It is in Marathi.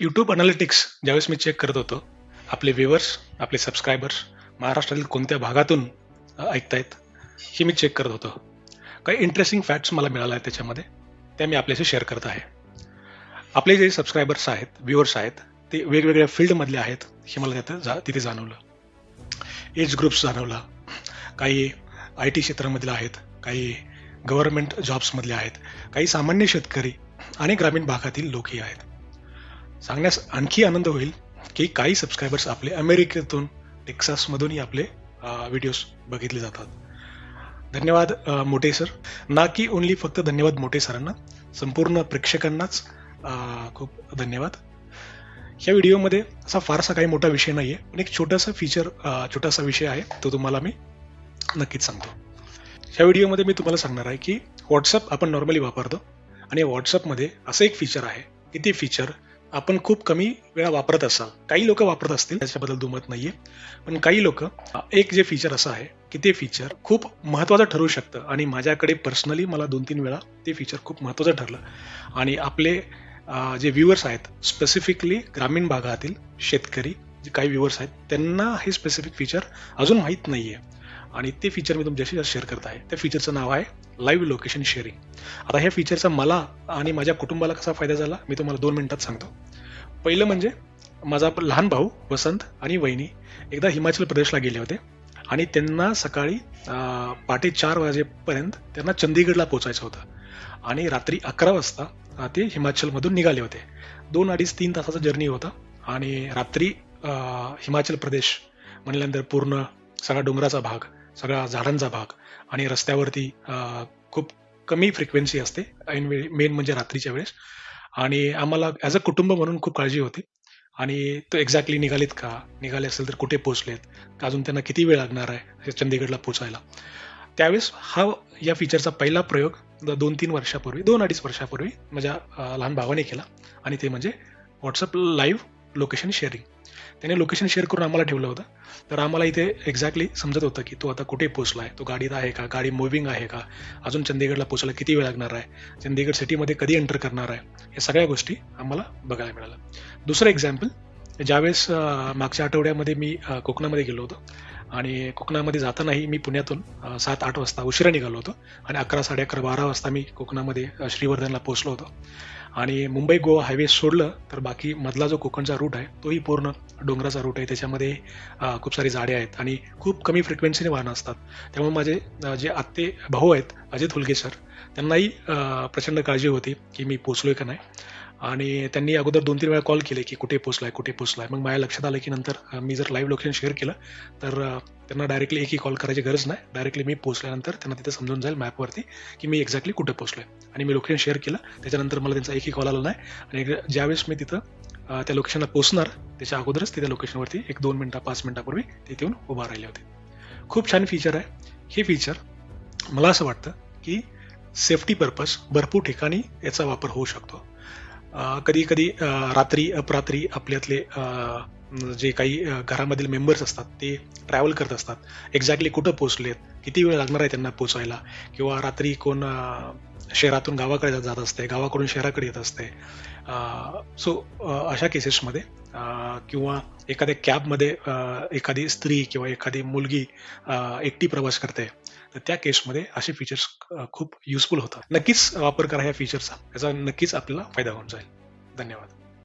यूट्यूब अनालिटिक्स ज्यावेळेस मी चेक करत होतो, आपले व्ह्यूअर्स, आपले सबस्क्रायबर्स महाराष्ट्रातील कोणत्या भागातून ऐकतायत, हे मी चेक करत होतो. काही इंटरेस्टिंग फॅक्ट्स मला मिळाल्या आहेत त्याच्यामध्ये, त्या मी आपल्याशी शेअर करत आहे. आपले जे सबस्क्रायबर्स आहेत, व्ह्यूअर्स आहेत, ते वेगवेगळ्या फील्डमधले आहेत, हे मला तिथे जाणवलं. एज ग्रुप्स जाणवला, काही IT क्षेत्रामधले आहेत, काही गव्हर्नमेंट जॉब्समधले आहेत, काही सामान्य शेतकरी आणि ग्रामीण भागातील लोकही आहेत. सांगण्यास आणखी आनंद होईल की काही सबस्क्रायबर्स आपले अमेरिकेतून, टेक्सासमधूनही आपले व्हिडिओज बघितले जातात. धन्यवाद मोठे सर. ना की ओन्ली फक्त धन्यवाद मोठे सरांना, संपूर्ण प्रेक्षकांनाच खूप धन्यवाद. ह्या व्हिडिओमध्ये असा फारसा काही मोठा विषय नाही आहे, पण एक छोटासा विषय आहे, तो तुम्हाला मी नक्कीच सांगतो. ह्या व्हिडिओमध्ये मी तुम्हाला सांगणार आहे की व्हॉट्सअप आपण नॉर्मली वापरतो आणि व्हॉट्सअपमध्ये असं एक फीचर आहे की ते फीचर आपण खूप कमी वेळा वापरत असाल. काही लोक वापरत असतील, त्याच्याबद्दल दुमत नाहीये, पण काही लोक एक जे फीचर असं आहे की ते फीचर खूप महत्त्वाचं ठरू शकतं आणि माझ्याकडे पर्सनली मला 2-3 वेळा ते फीचर खूप महत्त्वाचं ठरलं आणि आपले जे व्ह्यूअर्स आहेत, स्पेसिफिकली ग्रामीण भागातील शेतकरी जे काही व्ह्यूअर्स आहेत, त्यांना हे स्पेसिफिक फीचर अजून माहीत नाहीये आणि ते फीचर मी तुमच्याशी शेअर करत आहे. त्या फीचरचं नाव आहे लाईव्ह लोकेशन शेअरिंग. आता ह्या फीचरचा मला आणि माझ्या कुटुंबाला कसा फायदा झाला, मी तुम्हाला 2 मिनिटात सांगतो. पहिलं म्हणजे माझा लहान भाऊ वसंत आणि वहिनी एकदा हिमाचल प्रदेशला गेले होते आणि त्यांना सकाळी पहाटे 4 वाजेपर्यंत त्यांना चंदीगडला पोहोचायचं होतं आणि रात्री 11 वाजता ते हिमाचलमधून निघाले होते. 2-2.5-3 तासाचा जर्नी होता आणि रात्री हिमाचल प्रदेश म्हणल्यानंतर पूर्ण सगळा डोंगराचा भाग, सगळा झाडांचा भाग आणि रस्त्यावरती खूप कमी फ्रिक्वेन्सी असते ऐनवेळी, मेन म्हणजे रात्रीच्या वेळेस. आणि आम्हाला ॲज अ कुटुंब म्हणून खूप काळजी होती आणि तो एक्झॅक्टली निघालेत का, निघाले असेल तर कुठे पोहोचलेत, का अजून त्यांना किती वेळ लागणार आहे चंदीगडला पोहोचायला. त्यावेळेस या फीचरचा पहिला प्रयोग 2-3 वर्षापूर्वी, 2-2.5 वर्षापूर्वी माझ्या लहान भावाने केला आणि ते म्हणजे व्हॉट्सअप लाईव्ह लोकेशन शेअरिंग. त्याने लोकेशन शेअर करून आम्हाला ठेवलं होतं, तर आम्हाला इथे एक्झॅक्टली समजत होतं की तो आता कुठे पोहोचला आहे, तो गाडीत आहे का, गाडी मुव्हिंग आहे का, अजून चंदीगडला पोहोचायला किती वेळ लागणार आहे, चंदीगड सिटीमध्ये कधी एंटर करणार आहे, या सगळ्या गोष्टी आम्हाला बघायला मिळाल्या. दुसरं एक्झाम्पल, ज्यावेळेस मागच्या आठवड्यामध्ये मी कोकणामध्ये गेलो होतो आणि कोकणामध्ये जातानाही मी पुण्यातून 7-8 वाजता उशिरा निघालो होतो आणि 11-11:30-12 वाजता मी कोकणामध्ये श्रीवर्धनला पोहोचलो होतो आणि मुंबई गोवा हायवे सोडलं तर बाकी मधला जो कोकणचा रूट आहे तोही पूर्ण डोंगराचा रूट आहे. त्याच्यामध्ये खूप सारी झाडे आहेत आणि खूप कमी फ्रिक्वेन्सीने वाहनं असतात. त्यामुळे माझे जे आत्ते भाऊ आहेत अजित हुलगे सर, त्यांनाही प्रचंड काळजी होती की मी पोचलोय का नाही आणि त्यांनी अगोदर 2-3 वेळा कॉल केले की कुठे पोचलाय. मग माझ्या लक्षात आलं की नंतर मी जर लाईव्ह लोकेशन शेअर केलं तर त्यांना डायरेक्टली एकही कॉल करायची गरज नाही. डायरेक्टली मी पोचल्यानंतर त्यांना तिथे समजून जाईल मॅपवरती की मी एक्झॅक्टली कुठे पोचलोय आणि मी लोकेशन शेअर केलं. त्याच्यानंतर मला त्यांचा एकही कॉल आला नाही आणि ज्यावेळेस मी तिथं त्या लोकेशनला पोहोचणार त्याच्या अगोदरच तिथे लोकेशनवरती 1-2 मिनिटं 5 मिनिटापूर्वी तिथे येऊन उभा राहिले होते. खूप छान फीचर आहे. हे फीचर मला असं वाटतं की सेफ्टी पर्पज भरपूर ठिकाणी याचा वापर होऊ शकतो. कधी कधी रात्री अपरात्री आपल्यातले जे काही घरामधील मेंबर्स असतात ते ट्रॅव्हल करत असतात, एक्झॅक्टली कुठं पोहोचलेत, किती वेळ लागणार आहे त्यांना पोचायला, किंवा रात्री कोण शहरातून गावाकडे जात असते, गावाकडून शहराकडे येत असते. सो अशा केसेसमध्ये किंवा एखाद्या कॅबमध्ये एखादी स्त्री किंवा एखादी मुलगी एकटी प्रवास करते, तर त्या केसमध्ये असे फीचर्स खूप युजफुल होतात. नक्कीच वापर करा ह्या फीचरचा, याचा नक्कीच आपल्याला फायदा होऊन जाईल. धन्यवाद.